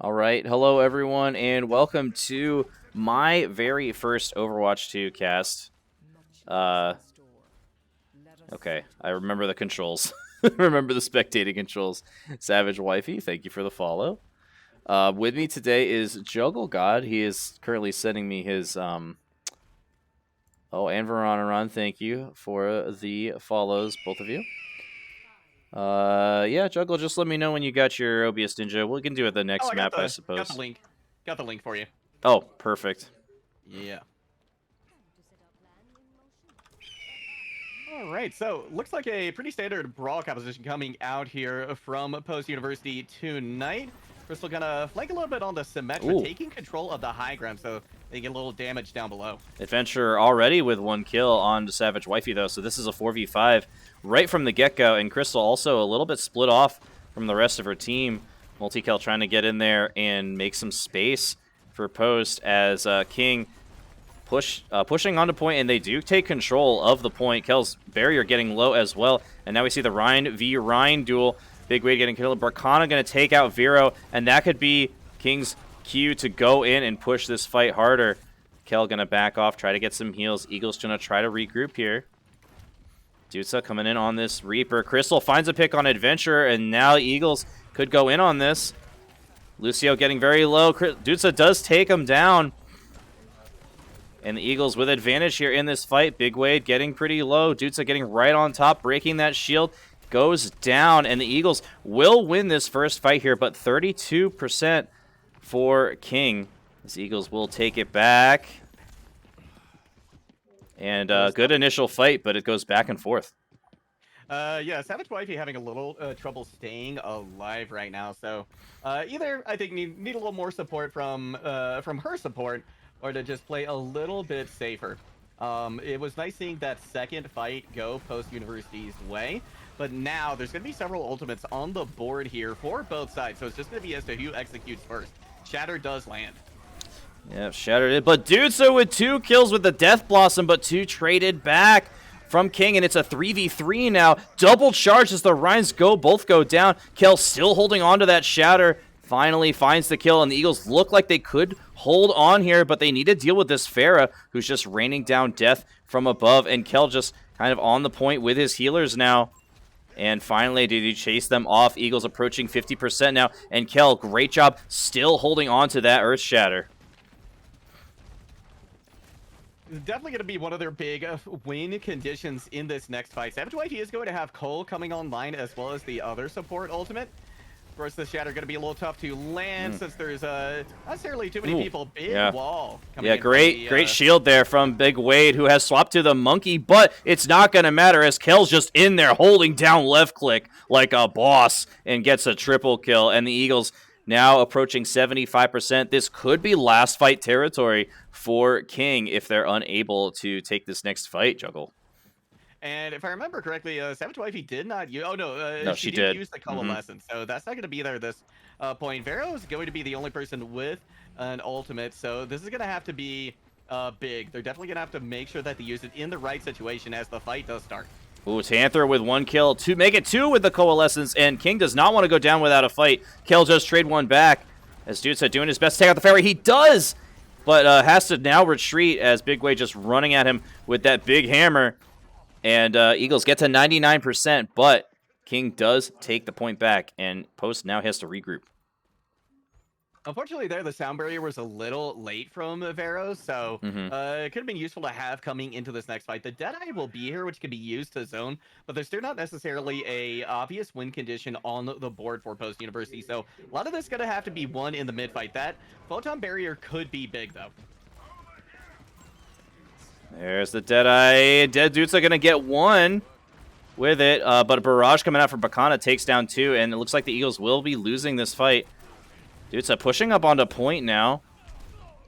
All right, hello everyone, and welcome to my very first Overwatch 2 cast. Okay, I remember the controls. Remember the spectating controls. SavageWifey, thank you for the follow. With me today is JuggleGod. He is currently sending me his and Veronaron, thank you for the follows, both of you. Yeah, Juggle, just let me know when you got your OBS Ninja. We can do it the next map, I suppose. Got the link. Got the link for you. Oh, perfect. Yeah. All right, so looks like a pretty standard brawl composition coming out here from Post University tonight. Krystal gonna flank a little bit on the Symmetra, taking control of the high ground, so they get a little damage down below. Adventure already with 1 kill on the SavageWifey, though, so this is a 4v5 right from the get-go, and Krystal also a little bit split off from the rest of her team. MultiKel trying to get in there and make some space for Post as King pushing onto point, and they do take control of the point. Kel's barrier getting low as well, and now we see the Rein v. Rein duel. Big Wade getting killed. Bracana going to take out Vero, and that could be King's cue to go in and push this fight harder. Kel going to back off, try to get some heals. Eagles going to try to regroup here. Mydudesa coming in on this Reaper. Krystal finds a pick on Adventure, and now Eagles could go in on this. Lucio getting very low. Mydudesa does take him down. And the Eagles with advantage here in this fight. Big Wade getting pretty low. Mydudesa getting right on top, breaking that shield. Goes down, and the Eagles will win this first fight here, but 32% for King. These Eagles will take it back. And good initial fight, but it goes back and forth. Yeah, SavageWifey having a little trouble staying alive right now, so either I think need a little more support from her support, or to just play a little bit safer. It was nice seeing that second fight go Post University's way, but now there's going to be several ultimates on the board here for both sides, so it's just going to be as to who executes first. Shatter does land. Yeah, shattered it, but Mydudesa with 2 kills with the Death Blossom, but 2 traded back from King, and it's a 3v3 now. Double charge as the Reins both go down. Kel still holding on to that Shatter. Finally finds the kill, and the Eagles look like they could hold on here, but they need to deal with this Pharah, who's just raining down death from above, and Kel just kind of on the point with his healers now. And finally, did he chase them off? Eagles approaching 50% now, and Kel, great job still holding on to that Earth Shatter. Definitely going to be one of their big win conditions in this next fight. SavageWifey is going to have Cole coming online as well as the other support ultimate. Of course, the Shatter going to be a little tough to land since there's not necessarily too many people. Big wall coming in. Great shield there from Big Wade, who has swapped to the Monkey, but it's not going to matter as Kel's just in there holding down left click like a boss and gets a triple kill. And the Eagles now approaching 75%. This could be last fight territory for King if they're unable to take this next fight, Juggle. And if I remember correctly, SavageWifey did not use... Oh, no. No, she did use the Coalescence, so that's not going to be there this point. Vero is going to be the only person with an ultimate, so this is going to have to be big. They're definitely going to have to make sure that they use it in the right situation as the fight does start. Ooh, Tanther with 1 kill to make it 2 with the Coalescence, and King does not want to go down without a fight. Kel just trade 1 back. As Mydudesa doing his best to take out the Fairy. He does, but has to now retreat as Big Wade just running at him with that big hammer. And Eagles get to 99%, but King does take the point back, and Post now has to regroup. Unfortunately, there, the sound barrier was a little late from Vero, so it could have been useful to have coming into this next fight. The Deadeye will be here, which can be used to zone, but there's still not necessarily a obvious win condition on the board for Post University, so a lot of this is going to have to be won in the mid-fight. That Photon barrier could be big, though. There's the Deadeye. Mydudesa going to get 1 with it, but a barrage coming out from Bracana takes down 2, and it looks like the Eagles will be losing this fight. Mydudesa pushing up onto point now.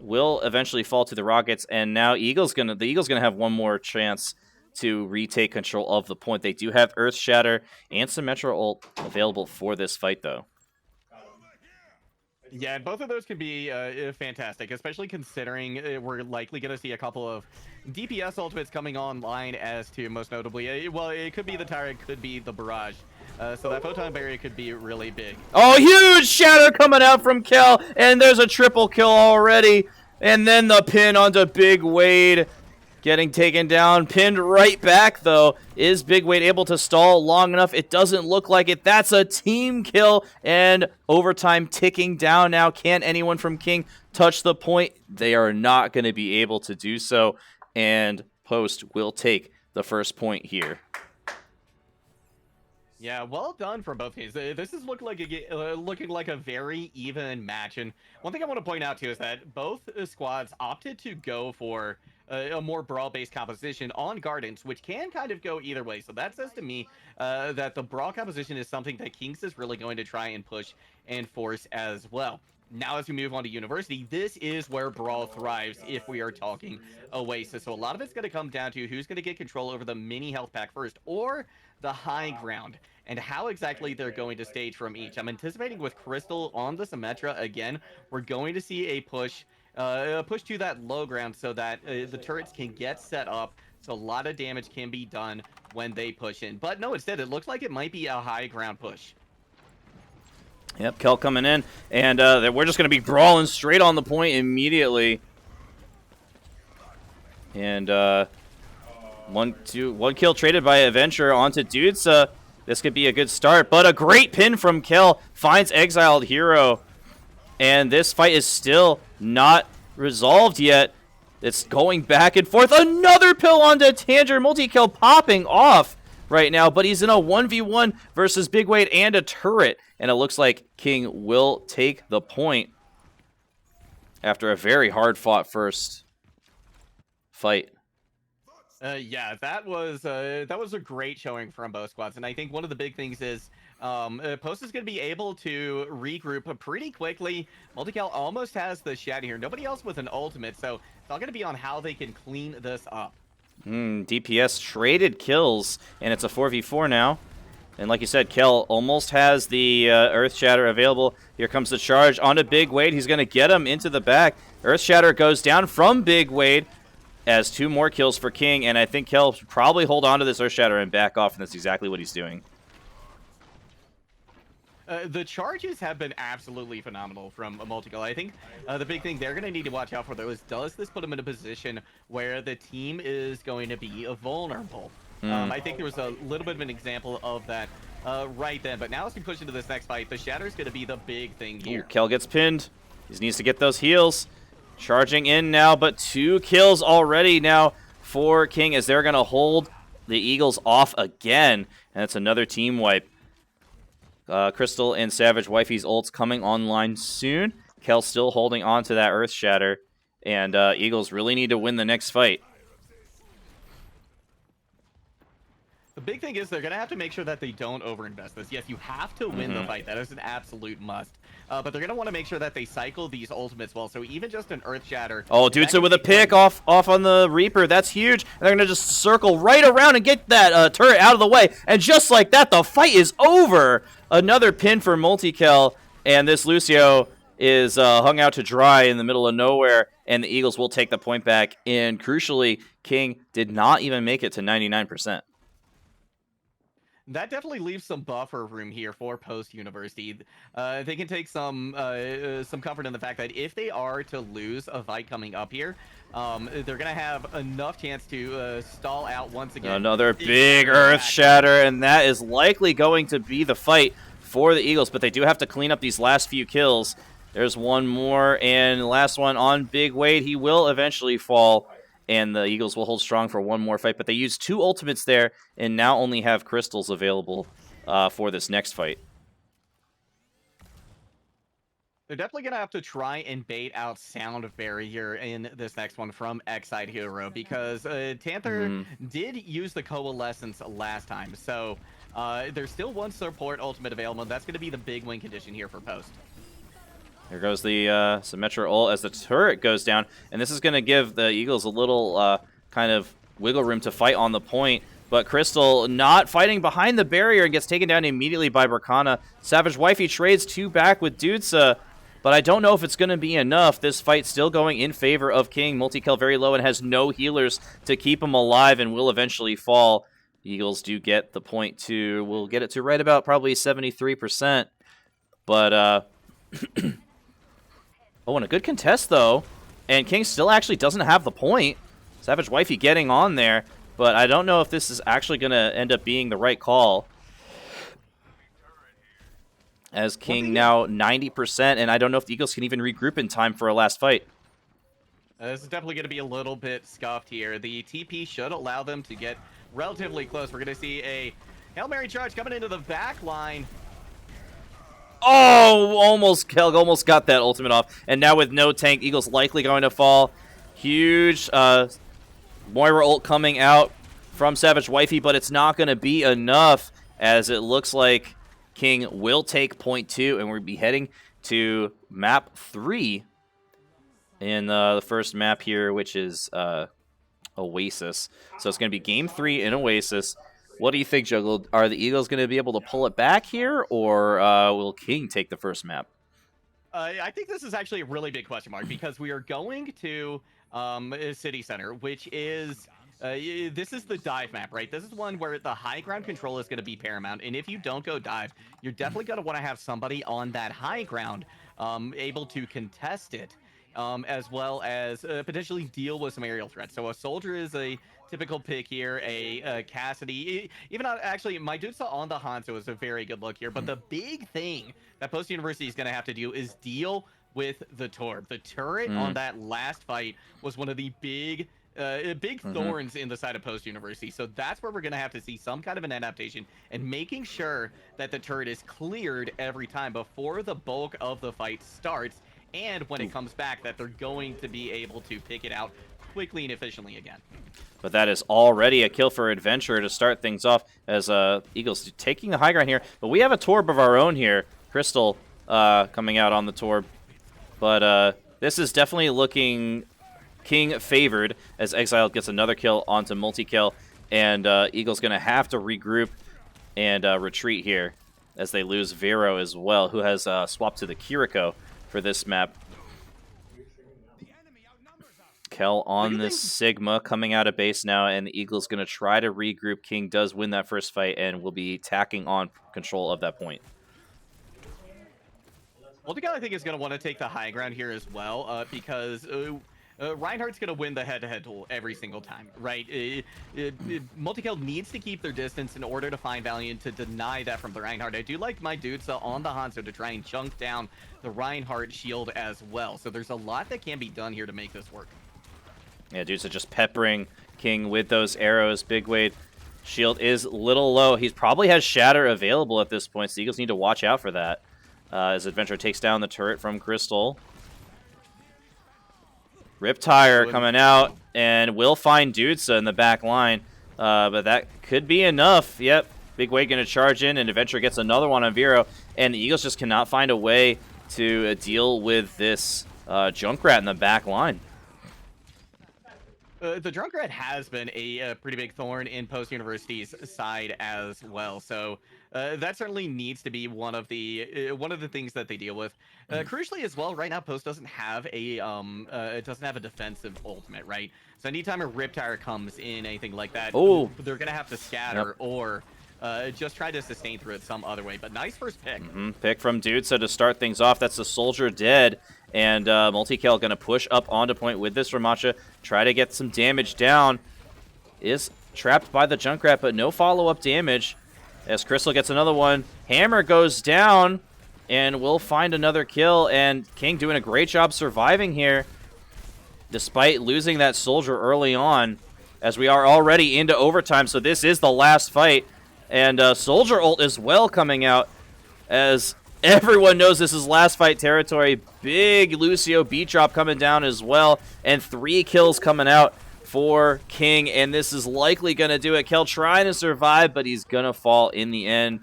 Will eventually fall to the Rockets, and now the Eagles gonna have 1 more chance to retake control of the point. They do have Earth Shatter and Symmetra ult available for this fight, though. Yeah, and both of those can be fantastic, especially considering we're likely going to see a couple of DPS ultimates coming online as to, most notably, well, it could be the Tyrant, could be the Barrage. So that photon barrier could be really big. Oh, huge shatter coming out from Kel, and there's a triple kill already. And then the pin onto Big Wade. Getting taken down, pinned right back, though. Is Big Wade able to stall long enough? It doesn't look like it. That's a team kill, and overtime ticking down now. Can anyone from King touch the point? They are not going to be able to do so, and Post will take the first point here. Yeah, well done for both teams. This is looking like a very even match. And one thing I want to point out too is that both squads opted to go for a more brawl-based composition on Gardens, which can kind of go either way. So that says to me that the brawl composition is something that Kings is really going to try and push and force as well. Now, as we move on to University, this is where Brawl thrives if we are talking Oasis. So a lot of it's going to come down to who's going to get control over the mini health pack first, or the high ground, and how exactly they're going to stage from each. I'm anticipating with Krystal on the Symmetra again, we're going to see a push to that low ground so that the turrets can get set up, so a lot of damage can be done when they push in. But no, instead, it looks like it might be a high ground push. Yep, Kel coming in, and we're just going to be brawling straight on the point immediately. And one kill traded by Adventure onto Mydudesa. This could be a good start, but a great pin from Kel finds Exiled Hero. And this fight is still not resolved yet. It's going back and forth. Another pill onto Tanger. MultiKel popping off right now, but he's in a 1v1 versus Big Wade and a turret. And it looks like King will take the point after a very hard-fought first fight. Yeah, that was a great showing from both squads, and I think one of the big things is Post is going to be able to regroup pretty quickly. MultiKel almost has the Shadow here. Nobody else with an ultimate, so it's all going to be on how they can clean this up. DPS traded kills, and it's a 4v4 now. And like you said, Kel almost has the Earth Shatter available. Here comes the charge onto Big Wade. He's going to get him into the back. Earth Shatter goes down from Big Wade as 2 more kills for King, and I think Kel should probably hold on to this Earth Shatter and back off, and that's exactly what he's doing. The charges have been absolutely phenomenal from MultiKel. I think the big thing they're going to need to watch out for, though, is does this put them in a position where the team is going to be vulnerable? I think there was a little bit of an example of that right then, but now as we push into this next fight, the Shatter is going to be the big thing here. Kel gets pinned. He needs to get those heals. Charging in now, but 2 kills already now for King as they're going to hold the Eagles off again, and it's another team wipe. Krystal and SavageWifey's ults coming online soon. Kel still holding on to that Earth Shatter, and Eagles really need to win the next fight. The big thing is they're going to have to make sure that they don't overinvest this. Yes, you have to win the fight. That is an absolute must. But they're going to want to make sure that they cycle these ultimates well. So even just an Earth Shatter. Oh, Mydudesa with a pick off on the Reaper. That's huge. And they're going to just circle right around and get that turret out of the way. And just like that, the fight is over. Another pin for MultiKel. And this Lucio is hung out to dry in the middle of nowhere. And the Eagles will take the point back. And crucially, King did not even make it to 99%. That definitely leaves some buffer room here for Post University. They can take some comfort in the fact that if they are to lose a fight coming up here, they're going to have enough chance to stall out once again. Another big Earth Shatter, and that is likely going to be the fight for the Eagles, but they do have to clean up these last few kills. There's one more, and the last one on Big Wade. He will eventually fall. And the Eagles will hold strong for one more fight. But they used 2 ultimates there and now only have Krystals available for this next fight. They're definitely going to have to try and bait out Sound Barrier in this next one from Exide Hero because Tanther did use the Coalescence last time. So there's still 1 support ultimate available. That's going to be the big win condition here for Post. Here goes the Symmetra ult as the turret goes down. And this is going to give the Eagles a little kind of wiggle room to fight on the point. But Krystal not fighting behind the barrier and gets taken down immediately by Bracana. SavageWifey trades 2 back with Mydudesa. But I don't know if it's going to be enough. This fight still going in favor of King. MultiKel very low and has no healers to keep him alive and will eventually fall. Eagles do get the point to, we'll get it to right about probably 73%. But, oh, and a good contest, though. And King still actually doesn't have the point. SavageWifey getting on there, but I don't know if this is actually going to end up being the right call. As King now 90%, and I don't know if the Eagles can even regroup in time for a last fight. This is definitely going to be a little bit scuffed here. The TP should allow them to get relatively close. We're going to see a Hail Mary charge coming into the back line. Oh, almost got that ultimate off. And now with no tank, Eagles likely going to fall. Huge Moira ult coming out from SavageWifey, but it's not going to be enough, as it looks like King will take point 2, and we'll be heading to map 3 in the first map here, which is Oasis. So it's going to be game 3 in Oasis. What do you think, Juggle? Are the Eagles going to be able to pull it back here, or will King take the first map? I think this is actually a really big question mark, because we are going to City Center, which is... this is the dive map, right? This is one where the high ground control is going to be paramount, and if you don't go dive, you're definitely going to want to have somebody on that high ground able to contest it, as well as potentially deal with some aerial threats. So a soldier is a typical pick here, a Cassidy, even actually Mydudesa on the Hanzo is a very good look here, but the big thing that Post University is going to have to do is deal with the Torb. The turret on that last fight was one of the big thorns in the side of Post University. So that's where we're going to have to see some kind of an adaptation and making sure that the turret is cleared every time before the bulk of the fight starts. And when it comes back, that they're going to be able to pick it out quickly and efficiently again. But that is already a kill for Adventure to start things off, as Eagles taking the high ground here. But we have a Torb of our own here. Krystal coming out on the Torb. But this is definitely looking King favored, as Exiled gets another kill onto MultiKel, and Eagle's going to have to regroup and retreat here, as they lose Vero as well, who has swapped to the Kiriko for this map. Kel on this Sigma coming out of base now, and the Eagle's going to try to regroup. King does win that first fight and will be tacking on control of that point. MultiKel, I think, is going to want to take the high ground here as well, because Reinhardt's going to win the head-to-head duel every single time, right? MultiKel needs to keep their distance in order to find Valiant to deny that from the Reinhardt. I do like Mydudesa on the Hanzo to try and chunk down the Reinhardt shield as well. So there's a lot that can be done here to make this work. Yeah, Dudesa just peppering King with those arrows. Big Wade shield is a little low. He probably has Shatter available at this point, so the Eagles need to watch out for that. As Adventure takes down the turret from Krystal. Riptire coming out, and will find Dudesa in the back line. But that could be enough. Yep, Big Wade going to charge in, and Adventure gets another one on Vero. And the Eagles just cannot find a way to deal with this Junkrat in the back line. The Junkrat has been a pretty big thorn in Post University's side as well, so that certainly needs to be one of the things that they deal with. Crucially as well, right now Post doesn't have a defensive ultimate, right? So anytime a Riptire comes in, anything like that, they're gonna have to scatter or just try to sustain through it some other way. But nice first pick. Pick from Dudesa to start things off. That's the soldier dead. And MultiKel going to push up onto point with this Ramatcha. Try to get some damage down. Is trapped by the Junkrat, but no follow-up damage. As Krystal gets another one. Hammer goes down, and we'll find another kill. And King doing a great job surviving here, despite losing that soldier early on, as we are already into overtime. So this is the last fight. And soldier ult as well coming out, as everyone knows this is last fight territory. Big Lucio beat drop coming down as well. And 3 kills coming out for King. And this is likely going to do it. Kel trying to survive, but he's going to fall in the end.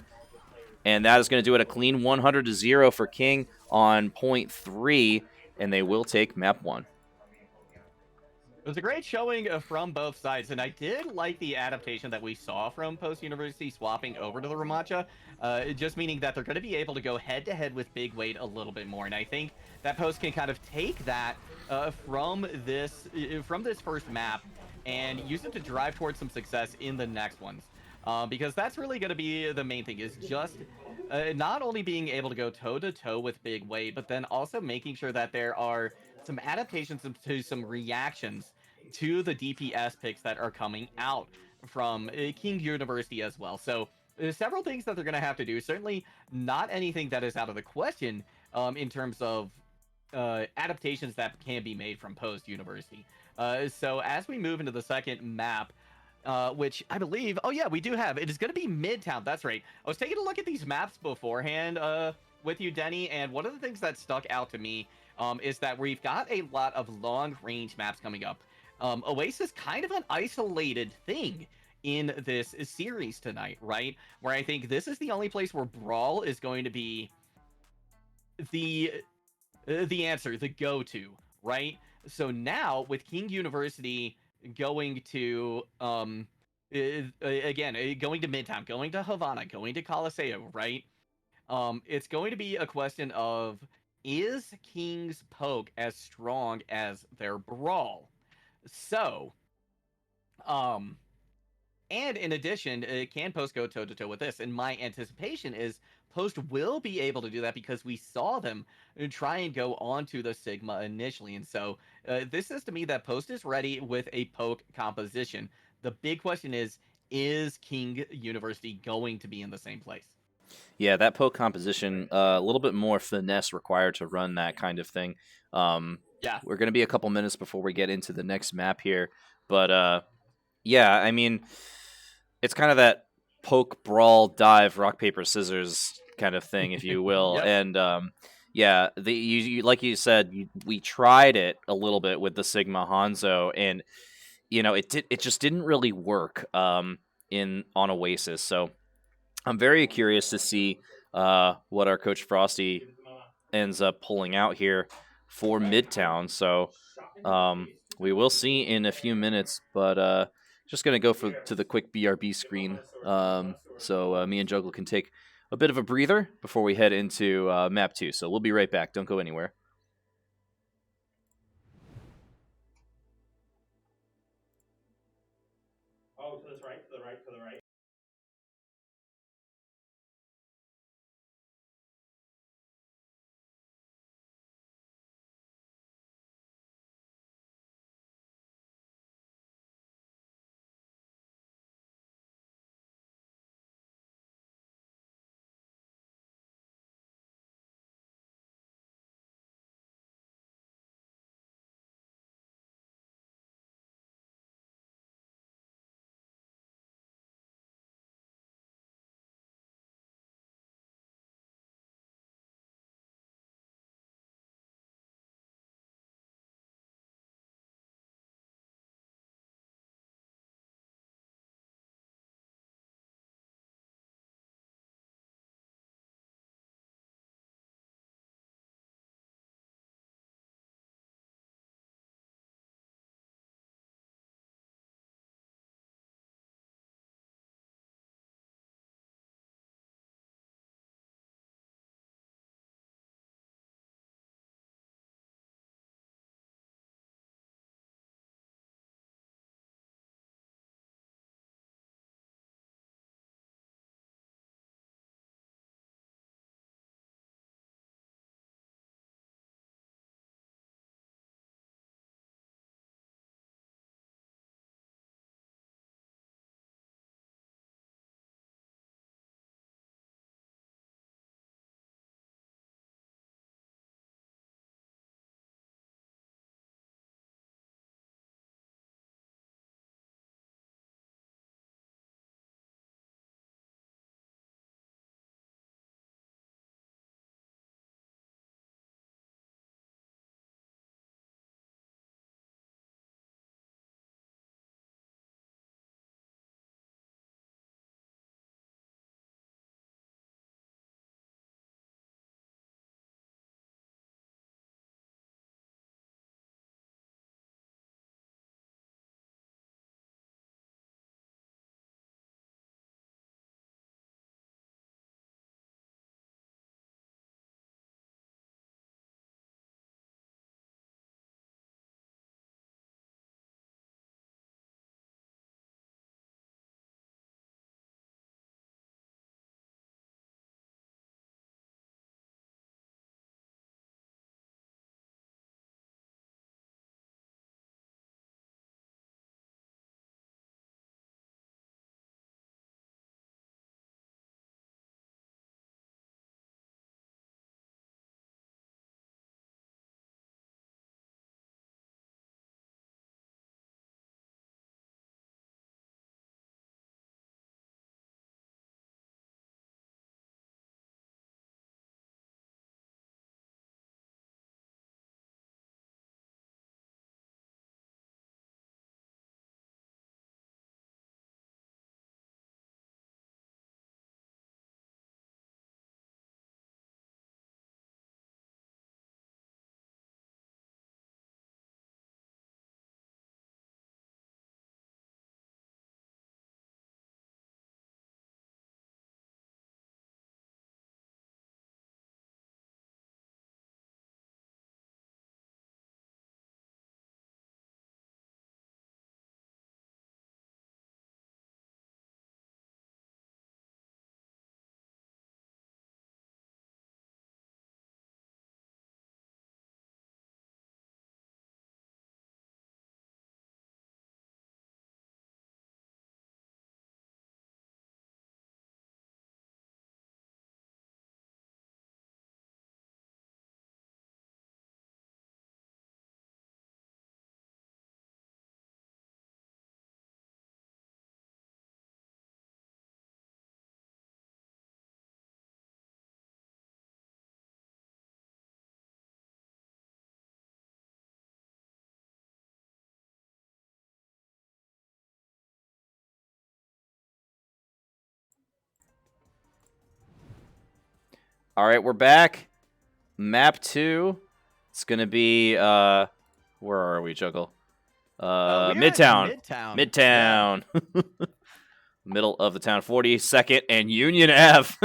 And that is going to do it, a clean 100-0 for King on point 3. And they will take map 1. It was a great showing from both sides, and I did like the adaptation that we saw from Post University swapping over to the Ramatcha, just meaning that they're going to be able to go head-to-head with Big Wade a little bit more, and I think that Post can kind of take that from this first map and use it to drive towards some success in the next ones. because that's really going to be the main thing, is just not only being able to go toe-to-toe with Big Wei, but then also making sure that there are some adaptations to some reactions to the DPS picks that are coming out from King University as well. So several things that they're going to have to do. Certainly not anything that is out of the question in terms of adaptations that can be made from Post University. So as we move into the second map, which I believe, oh yeah, we do have. It is going to be Midtown. That's right. I was taking a look at these maps beforehand with you, Denny, and one of the things that stuck out to me is that we've got a lot of long-range maps coming up. Oasis kind of an isolated thing in this series tonight, right? Where I think this is the only place where Brawl is going to be the answer, the go-to, right? So now with King University going to again going to Midtown, going to Havana, going to Coliseo, right? It's going to be a question of, is King's poke as strong as their Brawl? So um and in addition, can Post go toe to toe with this? And my anticipation is Post will be able to do that because we saw them try and go onto the Sigma initially. And so this says to me that Post is ready with a poke composition. The big question is King University going to be in the same place? Yeah, that poke composition, a little bit more finesse required to run that kind of thing. Yeah. We're going to be a couple minutes before we get into the next map here. But yeah, I mean, it's kind of that poke, brawl, dive, rock, paper, scissors kind of thing, if you will. Yep. And yeah, you like you said, we tried it a little bit with the Sigma Hanzo, and it just didn't really work in on Oasis. So I'm very curious to see what our coach Frosty ends up pulling out here for Midtown. So we will see in a few minutes, but just gonna go to the quick BRB screen, so me and Juggle can take a bit of a breather before we head into map 2. So we'll be right back. Don't go anywhere. All right, we're back. Map 2. It's going to be, where are we, Juggle? Midtown. Midtown. Yeah. Middle of the town. 42nd and Union Ave.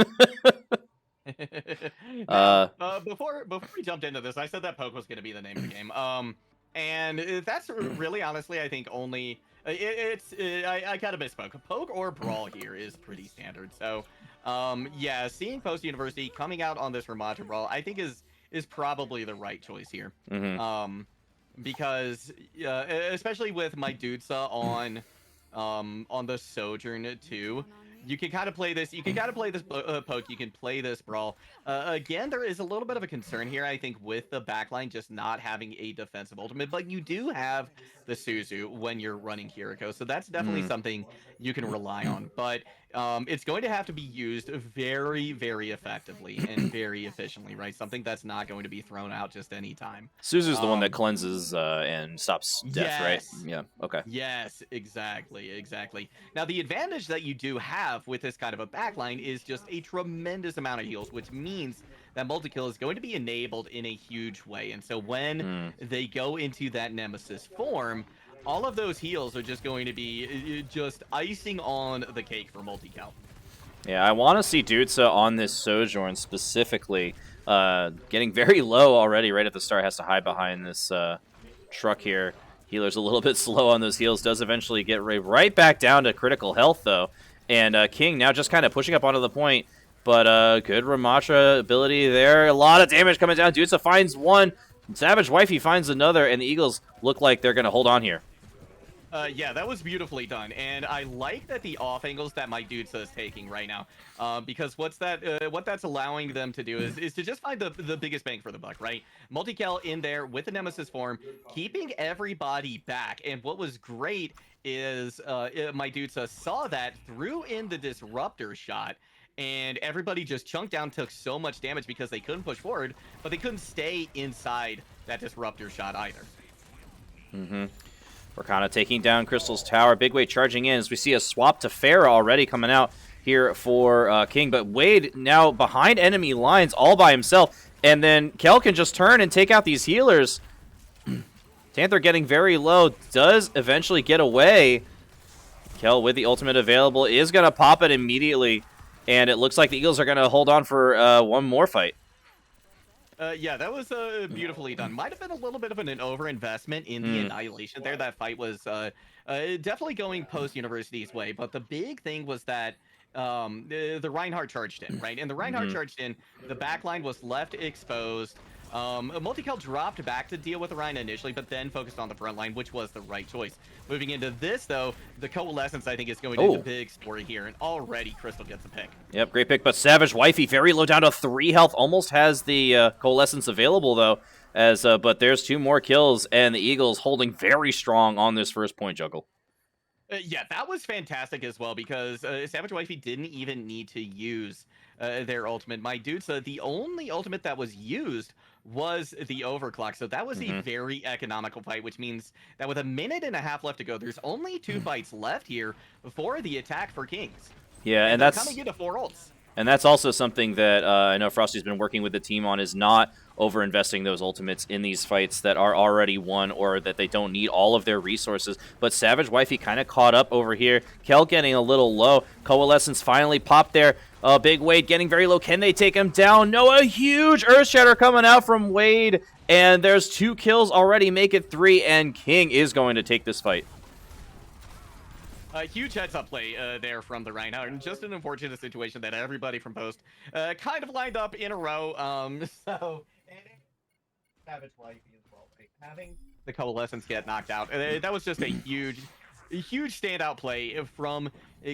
Now, before we jumped into this, I said that Poke was going to be the name of the game. And that's really, honestly, I think only I kind of misspoke. Poke or Brawl here is pretty standard. So, yeah, seeing Post University coming out on this Ramatra Brawl, I think is probably the right choice here. Because especially with Mydudesa on the Sojourn too. You can kind of play this. You can kind of play this Poke. You can play this Brawl. Again, there is a little bit of a concern here, I think, with the backline just not having a defensive ultimate. But you do have the Suzu when you're running Kiriko, so that's definitely something you can rely on. But it's going to have to be used very, very effectively and very efficiently, right? Something that's not going to be thrown out just any time. Suzu's the one that cleanses and stops death, right? Yeah. Okay. Yes, exactly. Now, the advantage that you do have with this kind of a backline is just a tremendous amount of heals, which means that MultiKel is going to be enabled in a huge way. And so when they go into that Nemesis form, all of those heals are just going to be just icing on the cake for MultiKel. Yeah, I want to see Dudesa on this Sojourn specifically. Getting very low already right at the start. Has to hide behind this truck here. Healer's a little bit slow on those heals. Does eventually get right back down to critical health, though. And King now just kind of pushing up onto the point. But good Ramatra ability there. A lot of damage coming down. Dudesa finds one. SavageWifey finds another. And the Eagles look like they're going to hold on here. Yeah, that was beautifully done, and I like that the off angles that Mydudesa is taking right now, because what that's allowing them to do is to just find the biggest bang for the buck, right? MultiKel in there with the Nemesis form, keeping everybody back, and what was great is Mydudesa saw that, threw in the Disruptor shot, and everybody just chunked down, took so much damage because they couldn't push forward, but they couldn't stay inside that Disruptor shot either. We're kind of taking down Krystal's tower. Big Wade charging in as we see a swap to Farah already coming out here for King. But Wade now behind enemy lines all by himself. And then Kel can just turn and take out these healers. Tanther getting very low. Does eventually get away. Kel with the ultimate available is going to pop it immediately. And it looks like the Eagles are going to hold on for one more fight. Yeah, that was beautifully done. Might have been a little bit of an overinvestment in the Annihilation there. That fight was definitely going post-University's way. But the big thing was that the Reinhardt charged in, right? And the Reinhardt charged in, the backline was left exposed. MultiKel dropped back to deal with the Rhino initially, but then focused on the front line, which was the right choice. Moving into this, though, the Coalescence, I think, is going to be the big story here, and already Krystal gets a pick. Yep, great pick, but SavageWifey very low down to 3 health, almost has the Coalescence available, though, but there's 2 more kills, and the Eagles holding very strong on this first point, Juggle. Yeah, that was fantastic as well, because SavageWifey didn't even need to use their ultimate. Mydudesa, the only ultimate that was used was the overclock, so that was a very economical fight, which means that with 1.5 minutes left to go, there's only 2 fights left here before the attack for Kings. Yeah, and that's coming into 4 ults. And that's also something that I know Frosty's been working with the team on, is not over-investing those ultimates in these fights that are already won or that they don't need all of their resources. But SavageWifey kind of caught up over here. Kel getting a little low. Coalescence finally popped there. Big Wade getting very low. Can they take him down? No, a huge Earthshatter coming out from Wade. And there's 2 kills already, make it 3, and King is going to take this fight. Huge heads-up play there from the Reinhardt, and just an unfortunate situation that everybody from Post kind of lined up in a row. So, and SavageWifey as well, right? Having the Coalescence get knocked out, that was just a huge standout play from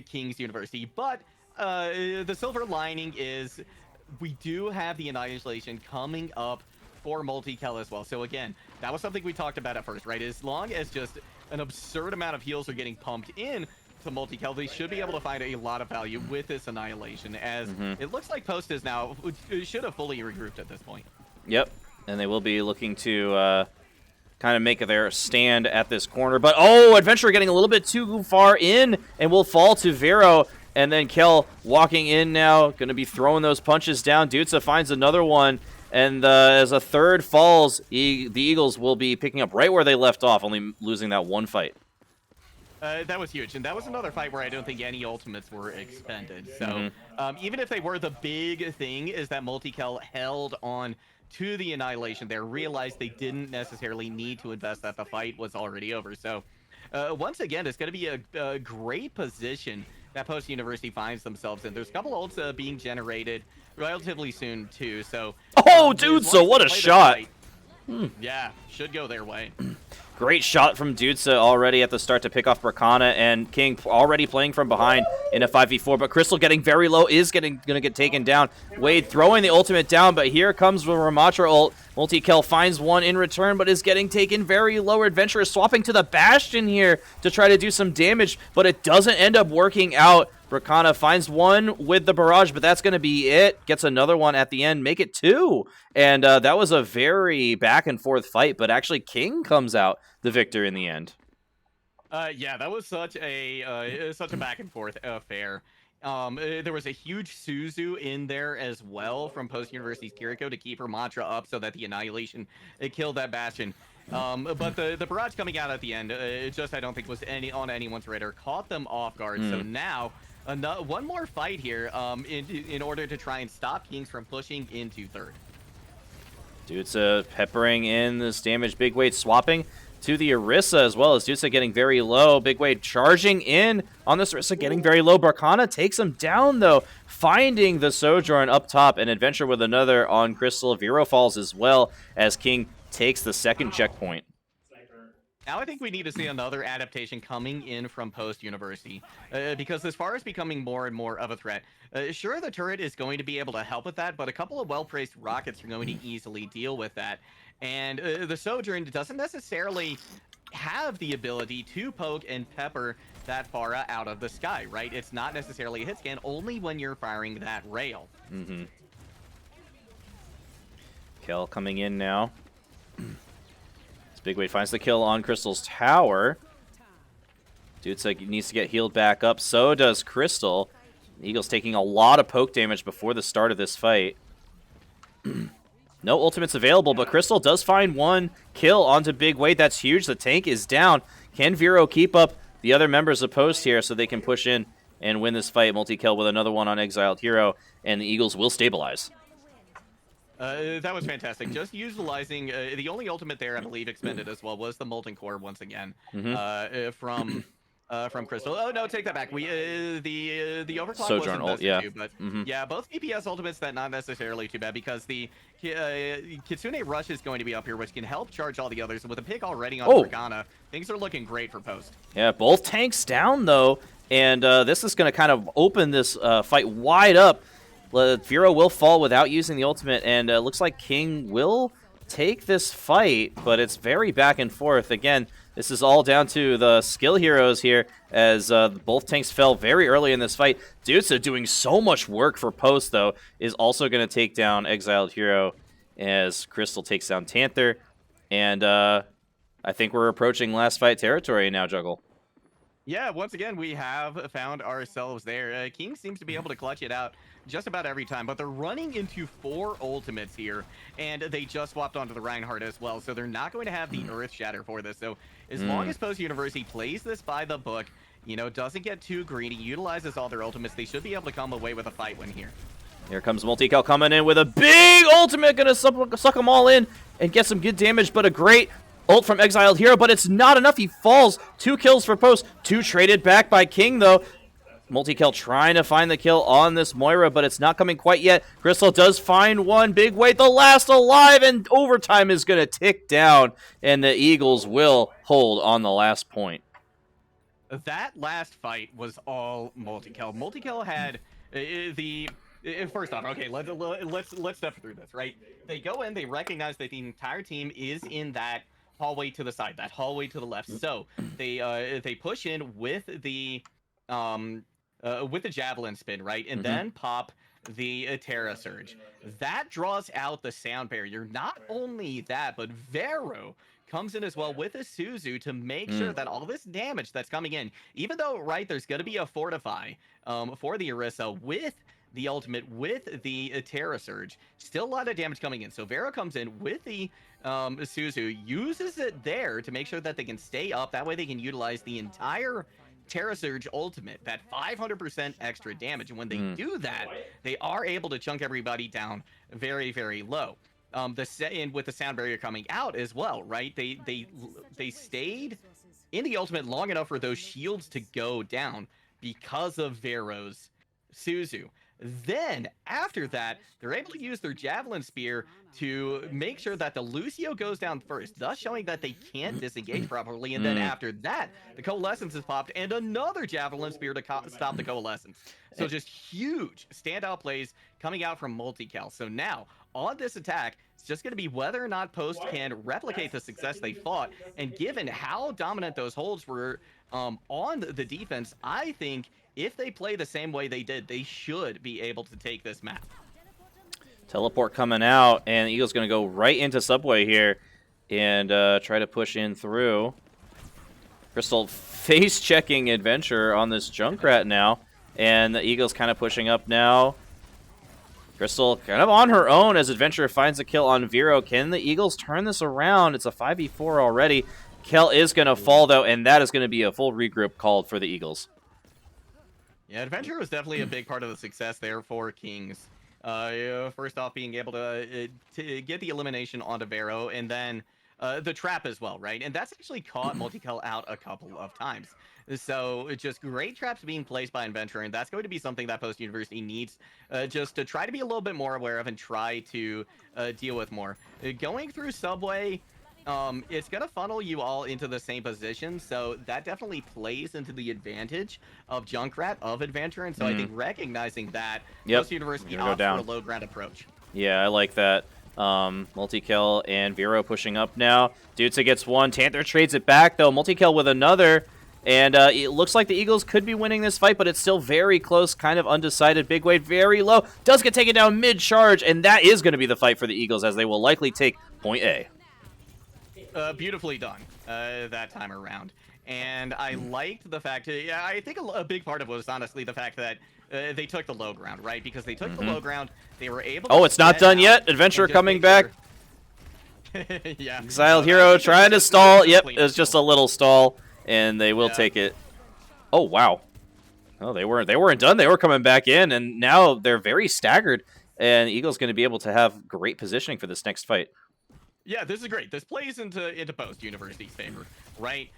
King's University. But the silver lining is we do have the Annihilation coming up for MultiKel as well. So again, that was something we talked about at first, right? As long as just an absurd amount of heals are getting pumped in to MultiKel, they should be able to find a lot of value with this Annihilation, as it looks like Post is now should have fully regrouped at this point. Yep, and they will be looking to kind of make their stand at this corner. But, oh, Adventure getting a little bit too far in and will fall to Vero And then Kel walking in now, going to be throwing those punches down. Mydudesa finds another one. And as a third falls, the Eagles will be picking up right where they left off, only losing that one fight. That was huge, and that was another fight where I don't think any ultimates were expended. So even if they were, the big thing is that MultiKel held on to the annihilation there, realized they didn't necessarily need to invest, that the fight was already over. So once again, it's going to be a great position that Post University finds themselves in. There's a couple ults being generated relatively soon too. So dude, so what a shot. Yeah, should go their way. Great shot from Mydudesa already at the start to pick off Bracana, and King already playing from behind in a 5v4, but Krystal getting very low, is going to get taken down. Wade throwing the ultimate down, but here comes the Ramatra ult. MultiKel finds one in return, but is getting taken very low. Adventurous swapping to the Bastion here to try to do some damage, but it doesn't end up working out. Bracana finds one with the barrage, but that's going to be it. Gets another one at the end, make it 2. And that was a very back-and-forth fight, but actually King comes out the victor in the end. Yeah, that was such a back-and-forth affair. There was a huge Suzu in there as well from Post University's Kiriko to keep her mantra up so that the annihilation killed that Bastion. But the barrage coming out at the end, it just, I don't think, was on anyone's radar. Caught them off guard. So now one more fight here in order to try and stop Kings from pushing into third. Mydudesa peppering in this damage. Big Wade swapping to the Orisa as well as Mydudesa getting very low. Big Wade charging in on this Orisa, getting very low. Bracana takes him down though, finding the Sojourn up top, and Adventure with another on Krystal. Vero falls as well as King takes the second checkpoint. Now I think we need to see another adaptation coming in from Post University, because as far as becoming more and more of a threat, sure, the turret is going to be able to help with that, but a couple of well-placed rockets are going to easily deal with that. And the Sojourn doesn't necessarily have the ability to poke and pepper that Pharah out of the sky, right? It's not necessarily a hit scan, only when you're firing that rail. Kel coming in now. Big Wade finds the kill on Krystal's tower. Mydudesa needs to get healed back up. So does Krystal. Eagles taking a lot of poke damage before the start of this fight. No ultimates available, but Krystal does find one kill onto Big Wade. That's huge. The tank is down. Can Vero keep up the other members of Post here so they can push in and win this fight? MultiKel with another one on Exiled Hero, and the Eagles will stabilize. That was fantastic. Just utilizing the only ultimate there, I believe, expended as well was the Molten Core once again from Krystal. Oh no, take that back. We the overclock Sojourn wasn't ult, yeah. too, but yeah, both DPS ultimates that not necessarily too bad because the Kitsune Rush is going to be up here, which can help charge all the others. And with a pick already on Bracana, things are looking great for Post. Yeah, both tanks down though, and this is going to kind of open this fight wide up. Vero will fall without using the ultimate, and looks like King will take this fight, but it's very back and forth. Again, this is all down to the skill heroes here, as both tanks fell very early in this fight. Mydudesa doing so much work for Post, though, is also going to take down Exiled Hero as Krystal takes down Tanther. And I think we're approaching last fight territory now, Juggle. Yeah, once again, we have found ourselves there. King seems to be able to clutch it out just about every time, but they're running into 4 ultimates here, and they just swapped onto the Reinhardt as well, so they're not going to have the Earth Shatter for this. So as long as Post University plays this by the book, you know, doesn't get too greedy, utilizes all their ultimates, they should be able to come away with a fight win here. Here comes MultiKel coming in with a big ultimate, gonna suck them all in and get some good damage, but a great ult from Exiled Hero, but it's not enough. He falls. 2 kills for Post. 2 traded back by King, though. MultiKel trying to find the kill on this Moira, but it's not coming quite yet. Krystal does find one. Big Wade, the last alive, and overtime is going to tick down, and the Eagles will hold on the last point. That last fight was all MultiKel. MultiKel had first off, okay, let's step through this, right? They go in, they recognize that the entire team is in that hallway to the side, that hallway to the left. So they push in with the javelin spin, right, and then pop the Terra Surge. That draws out the sound barrier. Not only that, but Vero comes in as well with a Suzu to make sure that all this damage that's coming in, even though, right, there's going to be a Fortify for the Orisa with the ultimate, with the Terra Surge, still a lot of damage coming in. So Vero comes in with the Suzu, uses it there to make sure that they can stay up. That way they can utilize the entire Terra Surge ultimate, that 500% extra damage. And when they do that, they are able to chunk everybody down very, very low. And with the sound barrier coming out as well, right? They stayed in the ultimate long enough for those shields to go down because of Vero's Suzu. Then, after that, they're able to use their Javelin Spear to make sure that the Lucio goes down first, thus showing that they can't disengage properly. And then after that, the Coalescence is popped, and another Javelin Spear to stop the Coalescence. So just huge standout plays coming out from MultiKel. So now, on this attack, it's just going to be whether or not Post can replicate the success they fought. And given how dominant those holds were on the defense, I think if they play the same way they did, they should be able to take this map. Teleport coming out, and the Eagles going to go right into Subway here and try to push in through. Krystal face-checking Adventure on this Junkrat now, and the Eagles kind of pushing up now. Krystal kind of on her own as Adventure finds a kill on Vero. Can the Eagles turn this around? It's a 5v4 already. Kel is going to fall, though, and that is going to be a full regroup called for the Eagles. Yeah, Adventure was definitely a big part of the success there for Kings. First off, being able to get the elimination onto Vero, and then the trap as well, right? And that's actually caught MultiKel out a couple of times. So it's just great traps being placed by Adventure, and that's going to be something that Post University needs just to try to be a little bit more aware of and try to deal with more. Going through Subway, it's going to funnel you all into the same position, so that definitely plays into the advantage of Junkrat, of Adventure, and so I think recognizing that, Post University opts for a low ground approach. Yeah, I like that. MultiKel and Vero pushing up now. Mydudesa gets one. Tanther trades it back, though. MultiKel with another. And it looks like the Eagles could be winning this fight, but it's still very close, kind of undecided. Big Wade very low. Does get taken down mid-charge, and that is going to be the fight for the Eagles, as they will likely take point A. Beautifully done that time around. And I liked the fact, I think a big part of it was honestly the fact that they took the low ground, right? Because they took the low ground, they were able to... Oh, it's not done yet. Adventure coming back. Yeah. Exiled Hero trying to stall. Yep, it's just a little stall, and they will take it. Oh, wow. Oh, they weren't done. They were coming back in, and now they're very staggered, and Eagle's going to be able to have great positioning for this next fight. Yeah, this is great. This plays into Post University's favor, right?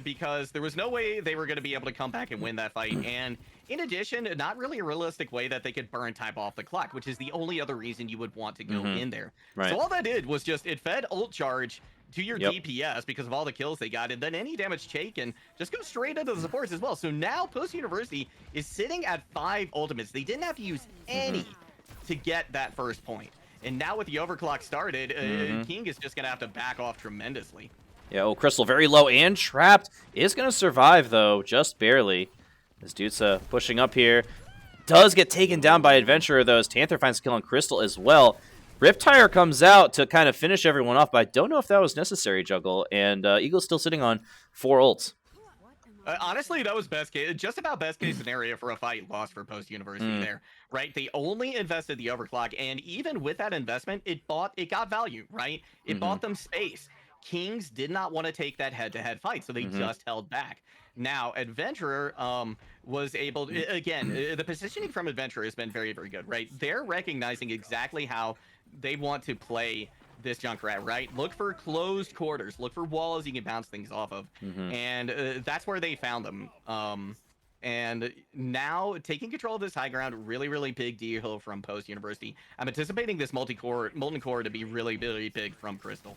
Because there was no way they were going to be able to come back and win that fight. And in addition, not really a realistic way that they could burn time off the clock, which is the only other reason you would want to go in there. Right. So all that did was just, it fed ult charge to your DPS because of all the kills they got, and then any damage taken just goes straight into the supports as well. So now Post University is sitting at 5 ultimates. They didn't have to use any to get that first point. And now with the overclock started, King is just going to have to back off tremendously. Yeah, oh, Krystal very low and trapped. Is going to survive, though, just barely. As Mydudesa pushing up here. Does get taken down by Adventurer, though, as Tanther finds a kill on Krystal as well. Riptire comes out to kind of finish everyone off, but I don't know if that was necessary, Juggle. And Eagle's still sitting on 4 ults. Honestly, that was best case, just about best case scenario for a fight lost for Post University there, right? They only invested the overclock, and even with that investment, it got value, right? It bought them space. Kings did not want to take that head-to-head fight, so they just held back. Now, Adventurer was able to, again, the positioning from Adventurer has been very, very good, right? They're recognizing exactly how they want to play this Junkrat, right? Look for closed quarters. Look for walls you can bounce things off of. And that's where they found them. And now taking control of this high ground, really, really big deal from Post University. I'm anticipating this molten core to be really, really big from Krystal.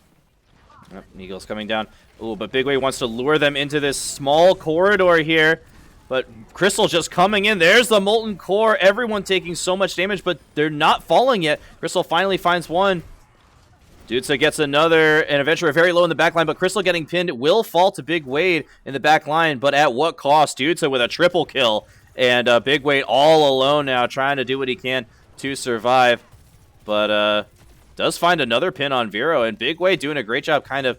Yep, Eagle's coming down. Ooh, but Big Way wants to lure them into this small corridor here. But Krystal just coming in. There's the molten core. Everyone taking so much damage, but they're not falling yet. Krystal finally finds one. Mydudesa gets another, and Adventurer very low in the back line, but Krystal getting pinned will fall to Big Wade in the back line, but at what cost? Mydudesa with a triple kill, and Big Wade all alone now, trying to do what he can to survive, but does find another pin on Vero, and Big Wade doing a great job kind of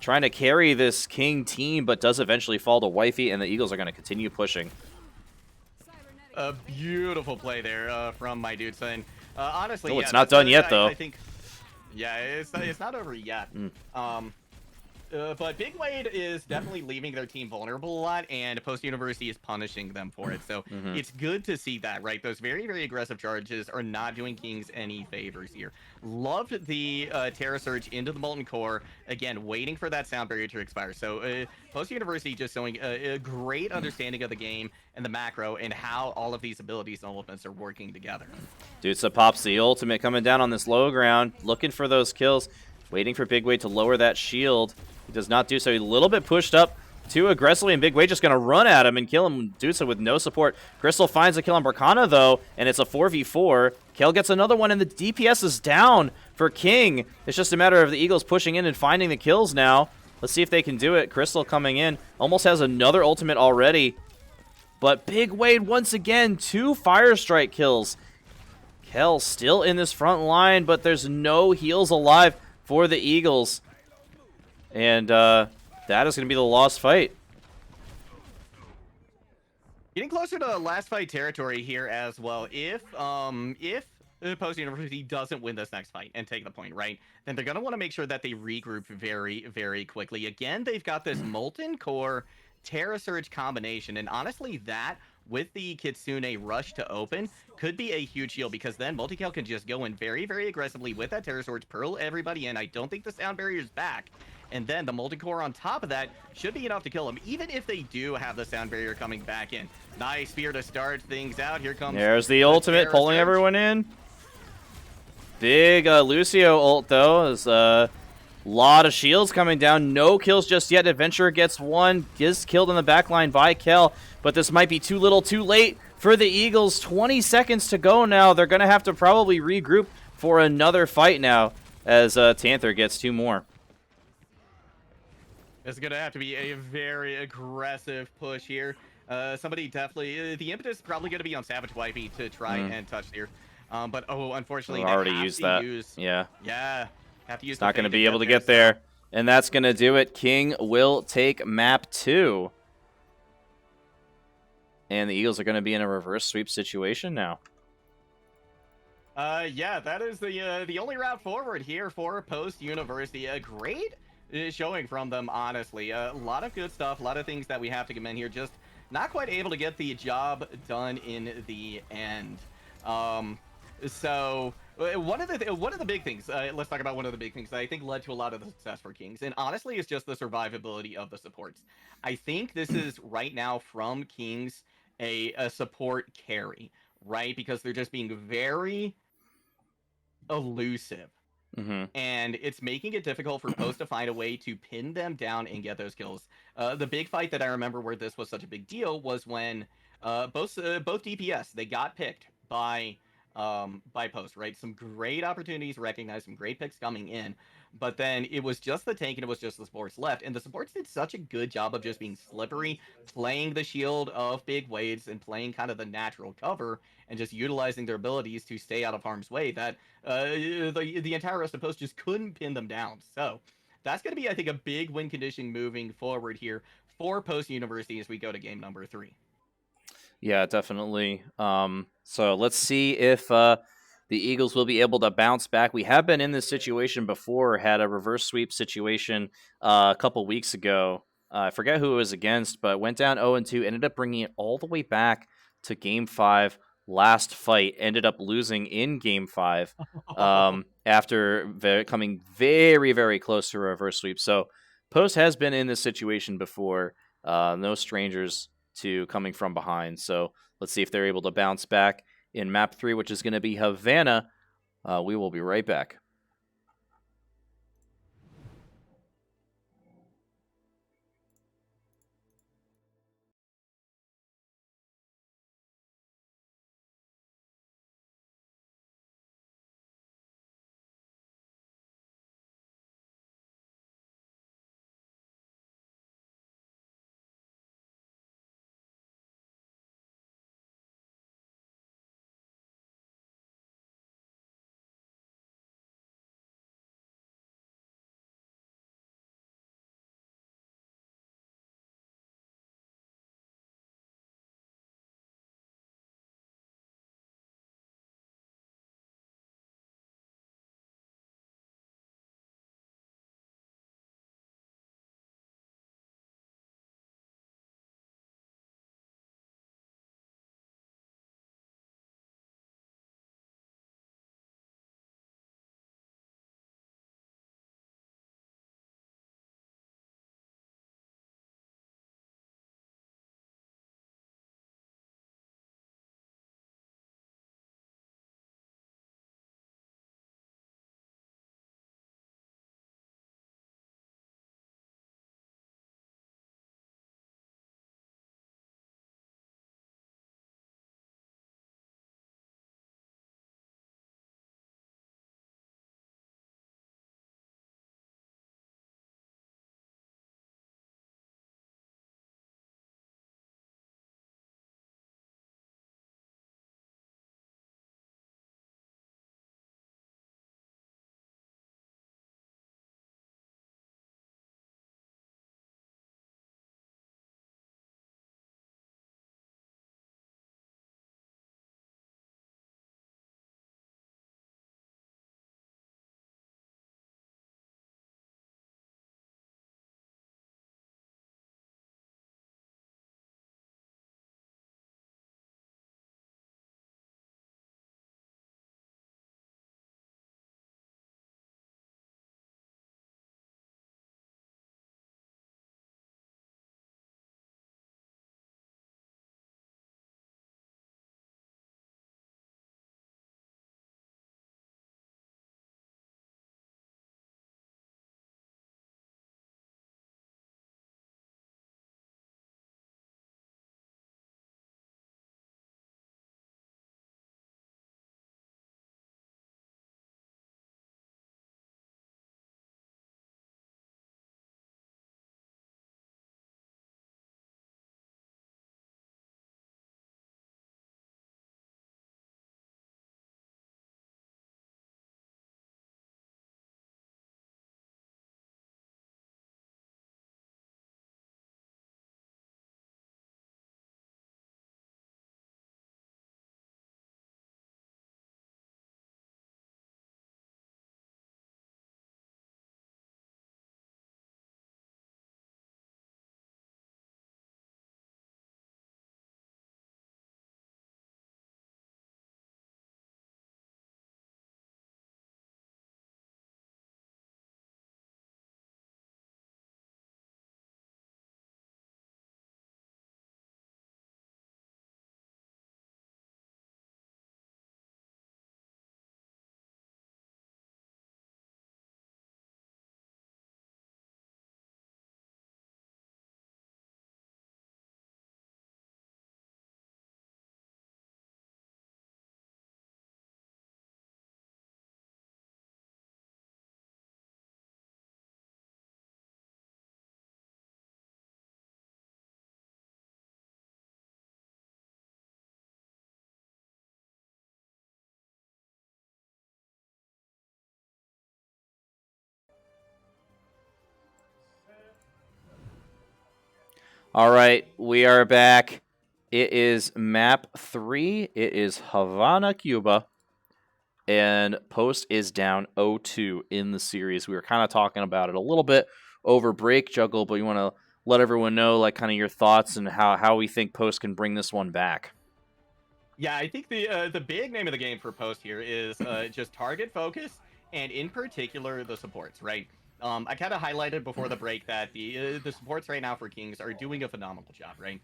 trying to carry this King team, but does eventually fall to Wifey, and the Eagles are going to continue pushing. A beautiful play there from Mydudesa. And honestly, Oh, yeah, it's not done yet, though. I think, yeah, it's not over yet. But Big Wade is definitely leaving their team vulnerable a lot, and Post University is punishing them for it. So it's good to see that, right? Those very, very aggressive charges are not doing Kings any favors here. Loved the Terra Surge into the Molten Core. Again, waiting for that sound barrier to expire. So Post University just showing a great understanding of the game and the macro and how all of these abilities and elements are working together. Mydudesa pops the ultimate coming down on this low ground, looking for those kills, waiting for Big Wade to lower that shield. He does not do so. He's a little bit pushed up too aggressively, and Big Wade just going to run at him and kill him. Mydudesa with no support. Krystal finds a kill on Bracana, though, and it's a 4v4. Kel gets another one, and the DPS is down for King. It's just a matter of the Eagles pushing in and finding the kills now. Let's see if they can do it. Krystal coming in. Almost has another ultimate already. But Big Wade, once again, 2 Fire Strike kills. Kel still in this front line, but there's no heals alive for the Eagles. And that is going to be the lost fight. Getting closer to last fight territory here as well. If Post University doesn't win this next fight and take the point, right, then they're going to want to make sure that they regroup very, very quickly. Again, they've got this Molten Core Terra Surge combination, and honestly, that with the Kitsune rush to open could be a huge heal, because then MultiKel can just go in very, very aggressively with that Terra Surge, pearl everybody in. I don't think the sound barrier is back. And then the Molten Core on top of that should be enough to kill him, even if they do have the sound barrier coming back in. Nice spear to start things out. Here comes There's the ultimate, pulling everyone in. Big Lucio ult, though. There's a lot of shields coming down. No kills just yet. Adventurer gets one. Is killed in the backline by Kel. But this might be too little too late for the Eagles. 20 seconds to go now. They're going to have to probably regroup for another fight now, as Tanther gets 2 more. It's going to have to be a very aggressive push here. Somebody definitely... the impetus is probably going to be on SavageWifey to try and touch here. But, unfortunately, they already used that. Yeah. Yeah. Have to use. It's not going to be able to get there. And that's going to do it. King will take map 2. And the Eagles are going to be in a reverse sweep situation now. Yeah, that is the only route forward here for Post University. A great showing from them, honestly. A lot of good stuff, a lot of things that we have to commend here. Just not quite able to get the job done in the end. So one of the big things, let's talk about one of the big things that I think led to a lot of the success for Kings, and honestly is just the survivability of the supports. I think this is right now from Kings a support carry, right? Because they're just being very elusive. And it's making it difficult for Post to find a way to pin them down and get those kills. The big fight that I remember where this was such a big deal was when both DPS, they got picked by Post, right? Some great opportunities recognized, some great picks coming in, but then it was just the tank and it was just the supports left, and the supports did such a good job of just being slippery, playing the shield of Big Wades and playing kind of the natural cover and just utilizing their abilities to stay out of harm's way, that the entire rest of Post just couldn't pin them down. So that's going to be, I think, a big win condition moving forward here for Post University as we go to game number 3. Yeah, definitely. So let's see if the Eagles will be able to bounce back. We have been in this situation before, had a reverse sweep situation a couple weeks ago. I forget who it was against, but went down 0-2, ended up bringing it all the way back to Game 5. Last fight, ended up losing in Game 5 after coming very, very close to a reverse sweep. So Post has been in this situation before. No strangers to coming from behind. So let's see if they're able to bounce back in map 3, which is going to be Havana. We will be right back. All right, we are back. It is map 3. It is Havana, Cuba. And Post is down 0-2 in the series. We were kind of talking about it a little bit over break, Juggle, but you want to let everyone know like kind of your thoughts and how we think Post can bring this one back. Yeah, I think the big name of the game for Post here is just target focus, and in particular the supports, right? I kind of highlighted before the break that the supports right now for Kings are doing a phenomenal job, right?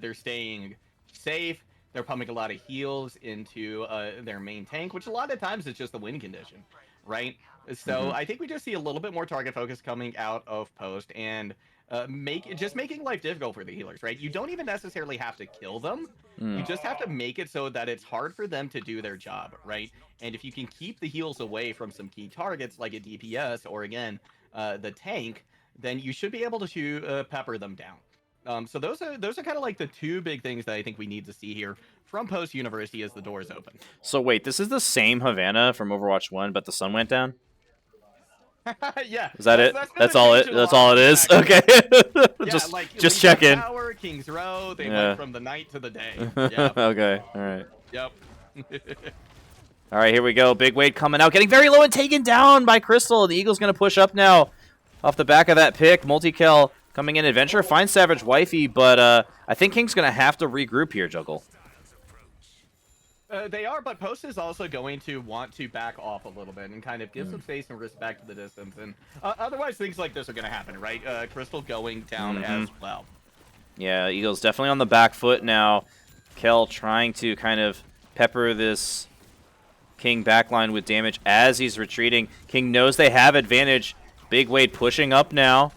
They're staying safe. They're pumping a lot of heals into their main tank, which a lot of times is just the win condition, right? So I think we just see a little bit more target focus coming out of Post, and making life difficult for the healers, right? You don't even necessarily have to kill them. You just have to make it so that it's hard for them to do their job, right? And if you can keep the heals away from some key targets like a DPS or again the tank, then you should be able to pepper them down. So those are kind of like the two big things that I think we need to see here from Post University as the doors open. So wait, this is the same Havana from Overwatch 1, but the sun went down? Yeah. Is that it? That's all it. That's all all it is. Okay. Yeah, like just checking. Tower, Kings Row, they went from the night to the day. Yep. Okay. All right. Yep. All right, here we go. Big Wade coming out, getting very low and taken down by Krystal. The Eagle's going to push up now off the back of that pick. MultiKel coming in. Adventure finds SavageWifey, but I think King's going to have to regroup here, Juggle. They are, but Post is also going to want to back off a little bit and kind of give some space and respect to the distance. And otherwise, things like this are going to happen, right? Krystal going down as well. Yeah, Eagle's definitely on the back foot now. Kel trying to kind of pepper this King backline with damage as he's retreating. King knows they have advantage. Big Wade pushing up now.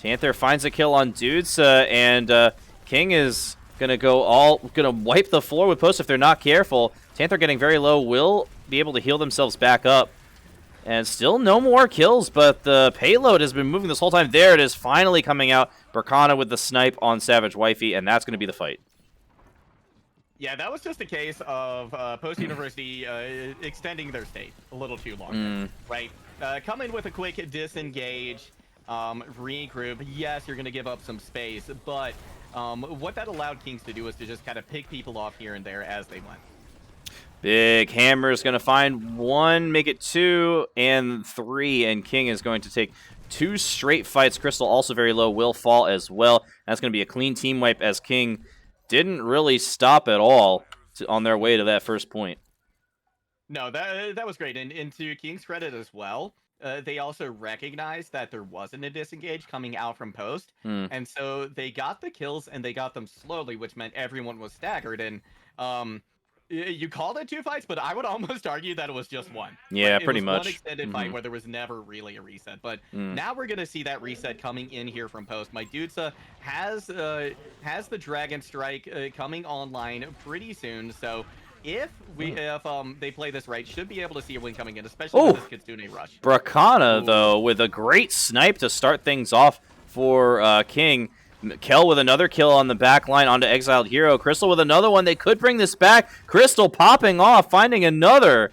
Tanther finds a kill on Mydudesa, and King is gonna wipe the floor with Post if they're not careful. Tanther getting very low will be able to heal themselves back up. And still no more kills, but the payload has been moving this whole time. There it is, finally coming out. Veronaron with the snipe on SavageWifey, and that's going to be the fight. Yeah, that was just a case of Post University extending their state a little too long, right? Come in with a quick disengage, regroup. Yes, you're going to give up some space, but what that allowed Kings to do was to just kind of pick people off here and there as they went. Big Hammer is going to find 1, make it 2, and 3, and King is going to take 2 straight fights. Krystal also very low, will fall as well. That's going to be a clean team wipe as King didn't really stop at all on their way to that first point. No, that was great, and to King's credit as well, they also recognized that there wasn't a disengage coming out from Post, and so they got the kills and they got them slowly, which meant everyone was staggered. And you called it 2 fights, but I would almost argue that it was just 1. Yeah, pretty much. One extended fight where there was never really a reset. But now we're going to see that reset coming in here from Post. Mydudesa has the Dragon Strike coming online pretty soon. So if they play this right, should be able to see a win coming in, especially with this Kitsune rush. Veronaron, though, with a great snipe to start things off for King. Kel with another kill on the back line onto Exiled Hero. Krystal with another one. They could bring this back. Krystal popping off, finding another.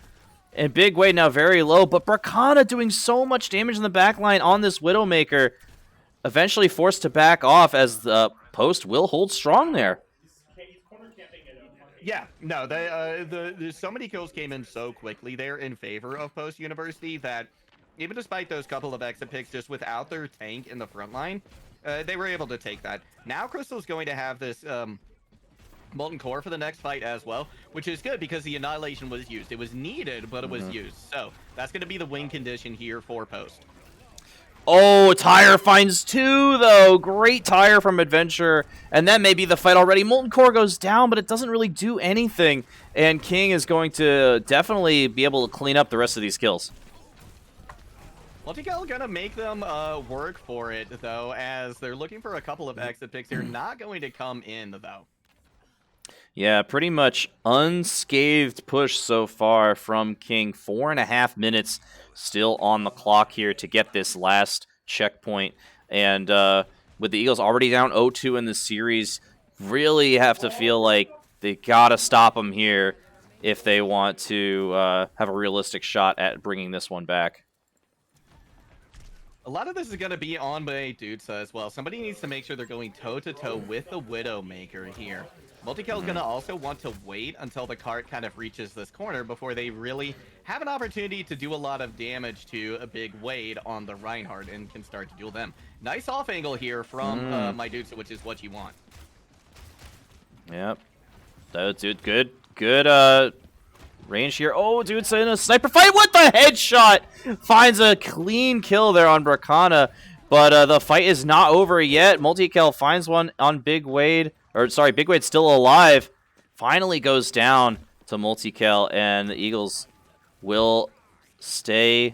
And Big Wade now very low, but Veronaron doing so much damage in the back line on this Widowmaker. Eventually forced to back off as the Post will hold strong there. Yeah, no, so many kills came in so quickly there in favor of Post University that even despite those couple of exit picks just without their tank in the front line, they were able to take that. Now Krystal's going to have this Molten Core for the next fight as well, which is good because the Annihilation was used. It was needed, but it was used. So that's going to be the win condition here for Post. Oh, Tire finds 2, though. Great Tire from Adventure. And that may be the fight already. Molten Core goes down, but it doesn't really do anything. And King is going to definitely be able to clean up the rest of these kills. MultiKel gonna make them work for it, though, as they're looking for a couple of exit picks. They're not going to come in, though. Yeah, pretty much unscathed push so far from King. 4.5 minutes still on the clock here to get this last checkpoint. And with the Eagles already down 0-2 in the series, really have to feel like they gotta stop them here if they want to have a realistic shot at bringing this one back. A lot of this is going to be on Mydudesa as well. Somebody needs to make sure they're going toe-to-toe with the Widowmaker here. MultiKel is going to also want to wait until the cart kind of reaches this corner before they really have an opportunity to do a lot of damage to a big Wade on the Reinhardt and can start to duel them. Nice off angle here from Mydudesa, which is what you want. Yep. That dude, good range here. Oh, dude's in a sniper fight. What the headshot? Finds a clean kill there on Bracana, but the fight is not over yet. MultiKel finds one on Big Wade, or sorry, Big Wade's still alive. Finally goes down to MultiKel, and the Eagles will stay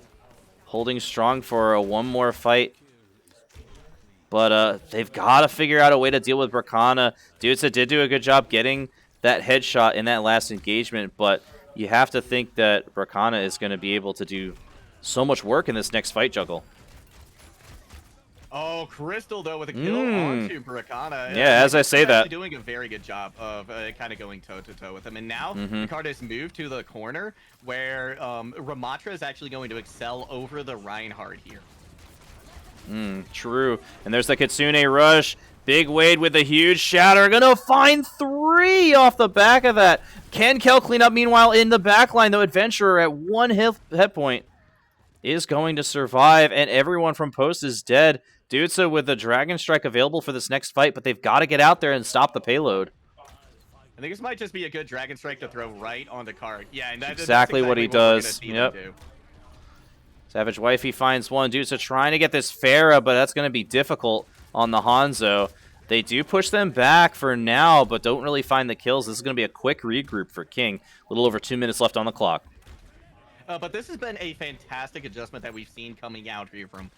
holding strong for one more fight. But they've got to figure out a way to deal with Bracana. Dudesa did do a good job getting that headshot in that last engagement, but you have to think that Bracana is going to be able to do so much work in this next fight, Juggle. Oh, Krystal, though, with a kill onto Bracana. Yeah, as I say that. Doing a very good job of kind of going toe-to-toe with him. And now, the card has moved to the corner where Ramatra is actually going to excel over the Reinhardt here. True. And there's the Kitsune rush. Big Wade with a huge shatter. Gonna find 3 off the back of that. Can Kel clean up? Meanwhile, in the back line, though, Adventurer at 1 hit point is going to survive, and everyone from Post is dead. Dudesa with the Dragon Strike available for this next fight, but they've got to get out there and stop the payload. I think this might just be a good Dragon Strike to throw right on the card. Yeah, and that's exactly what he does. Yep. SavageWifey finds one. Dudesa trying to get this Pharah, but that's going to be difficult on the Hanzo. They do push them back for now, but don't really find the kills. This is going to be a quick regroup for King. A little over 2 minutes left on the clock. But this has been a fantastic adjustment that we've seen coming out here from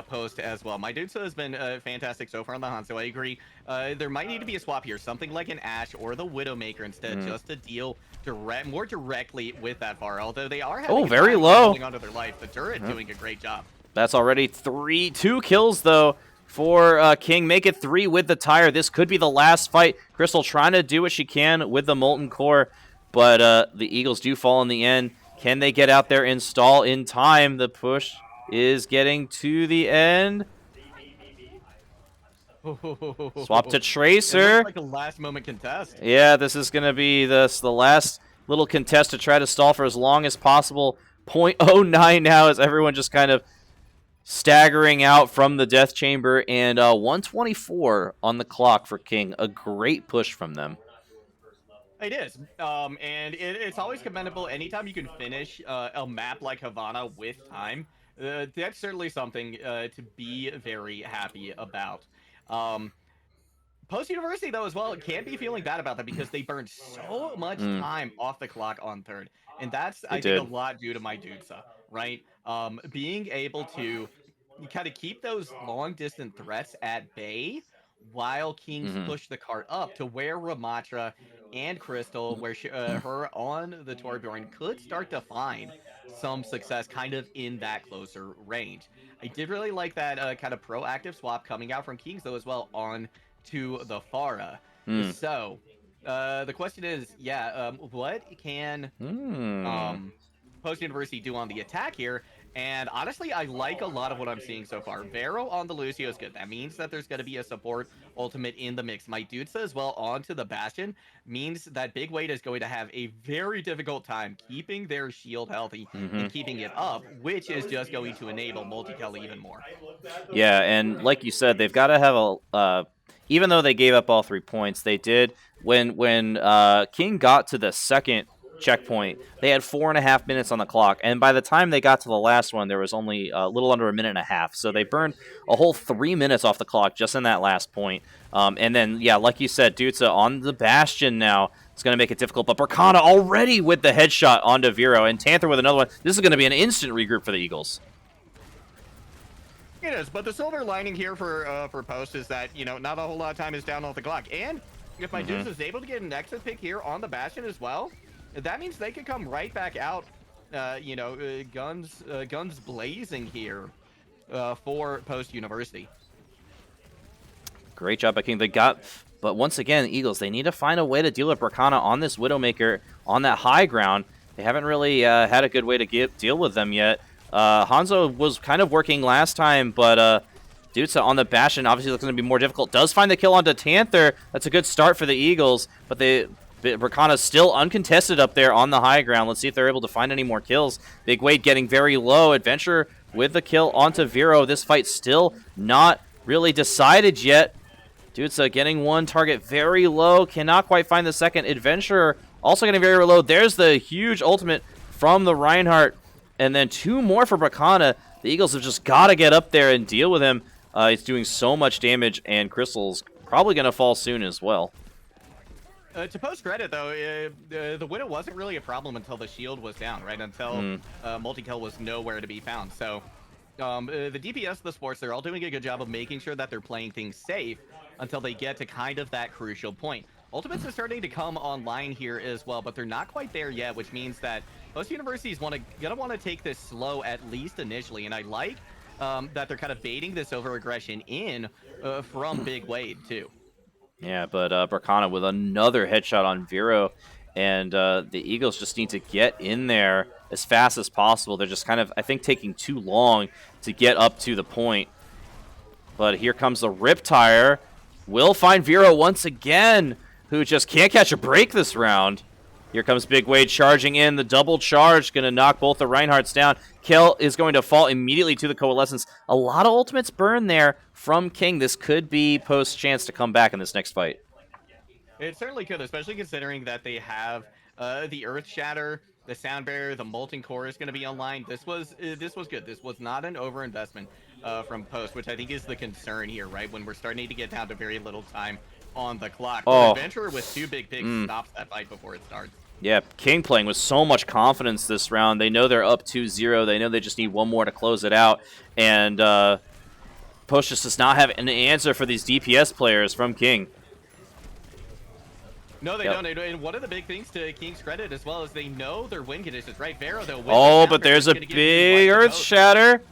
Post as well. Mydudesa has been fantastic so far on the Hanzo. I agree. There might need to be a swap here, something like an Ashe or the Widowmaker instead, just to deal more directly with that Pharah. Although they are having very low holding onto their life. The turret doing a great job. That's already 2 kills though for King. Make it 3 with the tire. This could be the last fight. Krystal trying to do what she can with the Molten Core, but the Eagles do fall in the end. Can they get out there and stall in time? The push is getting to the end. Swap to Tracer. Like a last moment contest. Yeah, this is going to be the last little contest to try to stall for as long as possible. 0.09 now as everyone just kind of staggering out from the death chamber, and 124 on the clock for King. A great push from them. It is, and it's always commendable anytime you can finish a map like Havana with time. That's certainly something to be very happy about. Post University, though, as well, can't be feeling bad about that because they burned so much time off the clock on third. And that's, I think, a lot due to Mydudesa, right? Being able to kind of keep those long-distance threats at bay while Kings push the cart up to where Ramatra and Krystal, where her on the Torbjorn could start to find some success kind of in that closer range. I did really like that kind of proactive swap coming out from Kings, though, as well, on to the Pharah. So, the question is, what can Post University do on the attack here? And honestly, I like a lot of what I'm seeing so far. Vero on the Lucio is good. That means that there's going to be a support ultimate in the mix. Mydudesa as well onto the Bastion means that Big Wade is going to have a very difficult time keeping their shield healthy and keeping it up, which is just going to enable MultiKel even more. Yeah, and like you said, they've got to have a... even though they gave up all 3 points, they did... When King got to the second checkpoint, they had 4.5 minutes on the clock, and by the time they got to the last one, there was only a little under 1.5 minutes. So they burned a whole 3 minutes off the clock just in that last point. And then, yeah, like you said, Dudesa on the Bastion now. It's going to make it difficult, but Bracana already with the headshot onto Vero, and Tanther with another one. This is going to be an instant regroup for the Eagles. It is, but the silver lining here for Post is that, you know, not a whole lot of time is down off the clock. And if Mydudesa is able to get an exit pick here on the Bastion as well, that means they can come right back out, guns blazing here for Post University. Great job by King. They got, but once again, Eagles, they need to find a way to deal with Bracana on this Widowmaker on that high ground. They haven't really had a good way to deal with them yet. Hanzo was kind of working last time, but Mydudesa on the Bastion obviously looks going to be more difficult. Does find the kill onto Tanther. That's a good start for the Eagles, but Bracana's still uncontested up there on the high ground. Let's see if they're able to find any more kills. Big Wade getting very low. Adventure with the kill onto Vero. This fight still not really decided yet. Mydudesa getting one target very low. Cannot quite find the second. Adventurer also getting very low. There's the huge ultimate from the Reinhardt. And then two more for Bracana. The Eagles have just got to get up there and deal with him. He's doing so much damage, and Krystal's probably going to fall soon as well. To post credit, though, the Widow wasn't really a problem until the shield was down, right? Until MultiKel was nowhere to be found. So the DPS of the sports, they're all doing a good job of making sure that they're playing things safe until they get to kind of that crucial point. Ultimates are starting to come online here as well, but they're not quite there yet, which means that most universities gonna want to take this slow, at least initially. And I like that they're kind of baiting this over-aggression in from Big Wade, too. Yeah, but Bracana with another headshot on Vero, and the Eagles just need to get in there as fast as possible. They're just kind of, I think, taking too long to get up to the point. But here comes the Riptire. Will find Vero once again, who just can't catch a break this round. Here comes Big Wade charging in. The double charge going to knock both the Reinhardts down. Kel is going to fall immediately to the Coalescence. A lot of ultimates burn there from King. This could be Post's chance to come back in this next fight. It certainly could, especially considering that they have the Earth Shatter, the Sound Barrier, the Molten Core is going to be online. This was good. This was not an overinvestment from Post, which I think is the concern here, right? When we're starting to get down to very little time on the clock. Oh. Adventurer with two big picks stops that fight before it starts. Yeah, King playing with so much confidence this round. They know they're up 2-0. They know they just need one more to close it out. And Post just does not have an answer for these DPS players from King. No, they don't. And one of the big things to King's credit as well is they know their win conditions, right? Vero, though. Oh, but there's a big Earth Shatter.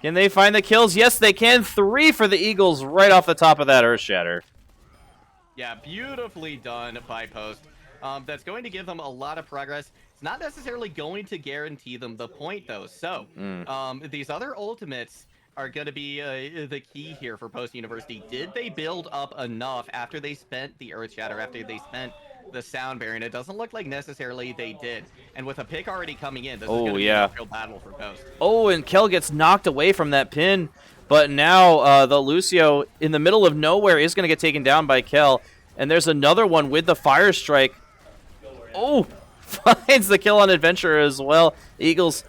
Can they find the kills? Yes, they can. 3 for the Eagles right off the top of that Earth Shatter. Yeah, beautifully done by Post. That's going to give them a lot of progress. It's not necessarily going to guarantee them the point, though. So these other ultimates are going to be the key here for Post University. Did they build up enough after they spent the Earth Shatter, after they spent the Sound Barrier? And it doesn't look like necessarily they did. And with a pick already coming in, this is going to be a real battle for Post. Oh, and Kel gets knocked away from that pin. But now the Lucio in the middle of nowhere is going to get taken down by Kel. And there's another one with the Fire Strike. Oh, finds the kill on Adventurer as well. Eagles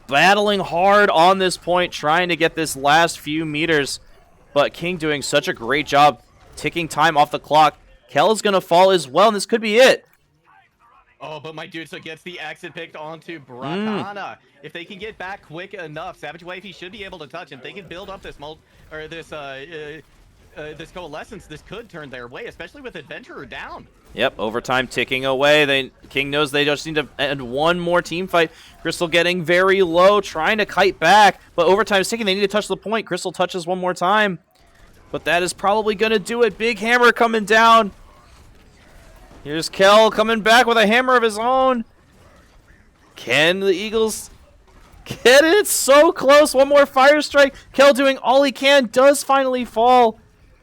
battling hard on this point, trying to get this last few meters. But King doing such a great job ticking time off the clock. Kel is going to fall as well, and this could be it. Oh, but Mydudesa gets the exit picked onto Bracana. If they can get back quick enough, SavageWifey should be able to touch him. They can build up this this Coalescence. This could turn their way, especially with Adventurer down. Yep, overtime ticking away. King knows they just need to end one more team fight. Krystal getting very low, trying to kite back, but overtime is ticking. They need to touch the point. Krystal touches one more time, but that is probably going to do it. Big hammer coming down. Here's Kel coming back with a hammer of his own. Can the Eagles get it? So close. One more Fire Strike. Kel doing all he can, does finally fall.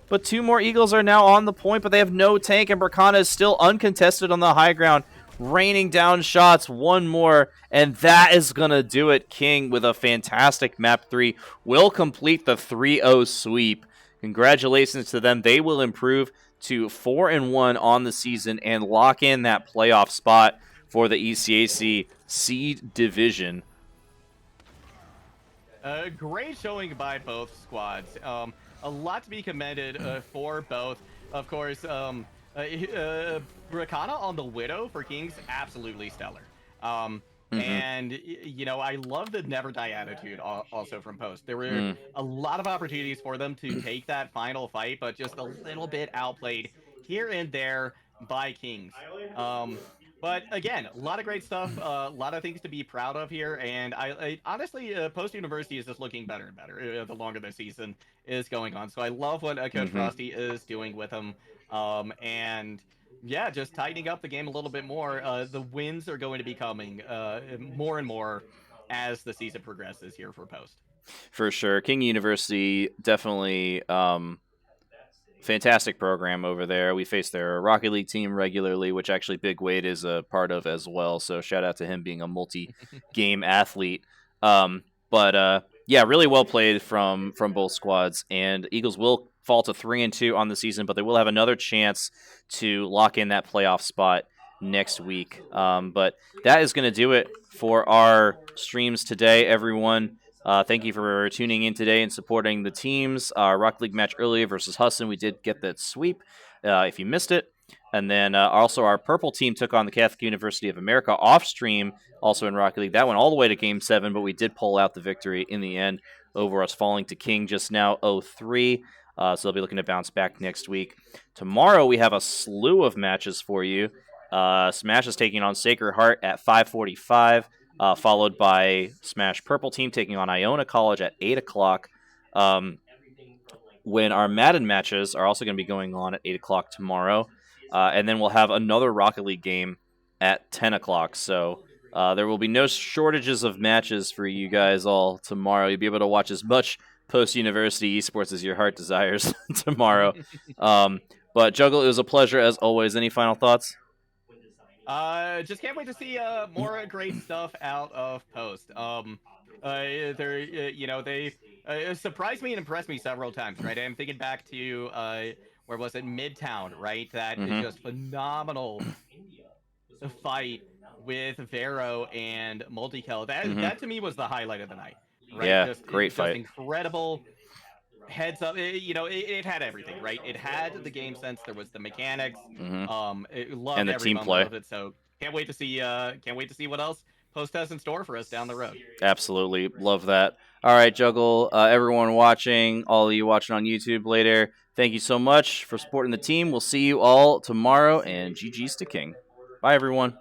But 2 more Eagles are now on the point, but they have no tank, and Bracana is still uncontested on the high ground, raining down shots. One more, and that is going to do it. King, with a fantastic map 3, will complete the 3-0 sweep. Congratulations to them. They will improve to 4-1 on the season and lock in that playoff spot for the ECAC Seed Division. Great showing by both squads. A lot to be commended for both. Of course, Bracana on the Widow for Kings, absolutely stellar. And, you know, I love the never die attitude also from Post. There were a lot of opportunities for them to take that final fight, but just a little bit outplayed here and there by Kings. But again, a lot of great stuff, a lot of things to be proud of here, and I honestly, Post University is just looking better and better the longer the season is going on. So I love what Coach Frosty is doing with them, and yeah, just tightening up the game a little bit more. The wins are going to be coming more and more as the season progresses here for Post. For sure. King University, definitely fantastic program over there. We face their Rocket League team regularly, which actually Big Wade is a part of as well. So shout out to him being a multi-game athlete. Yeah, really well played from both squads. And Eagles will fall to 3-2 on the season, but they will have another chance to lock in that playoff spot next week. But that is going to do it for our streams today, everyone. Thank you for tuning in today and supporting the teams. Our Rocket League match earlier versus Husson, we did get that sweep if you missed it. And then also our purple team took on the Catholic University of America off stream, also in Rocket League. That went all the way to Game 7, but we did pull out the victory in the end over us falling to King just now 0-3. So they'll be looking to bounce back next week. Tomorrow we have a slew of matches for you. Smash is taking on Sacred Heart at 5:45. Followed by Smash Purple Team taking on Iona College at 8 o'clock. When our Madden matches are also going to be going on at 8 o'clock tomorrow. And then we'll have another Rocket League game at 10 o'clock. So there will be no shortages of matches for you guys all tomorrow. You'll be able to watch as much post-university esports as your heart desires tomorrow. But Juggle, it was a pleasure as always. Any final thoughts? Just can't wait to see more great stuff out of Post. They surprised me and impressed me several times, right? I'm thinking back to where was it, Midtown, right? That is just phenomenal fight with Vero and MultiKel. That to me was the highlight of the night. Right? Yeah, great fight. Incredible. Heads up, it had everything, right? It had the game sense. There was the mechanics. It loved and the every team play. of it. So can't wait to see what else Post has in store for us down the road. Absolutely, love that. All right, Juggle, everyone watching, all of you watching on YouTube later, thank you so much for supporting the team. We'll see you all tomorrow, and GG's to King. Bye, everyone.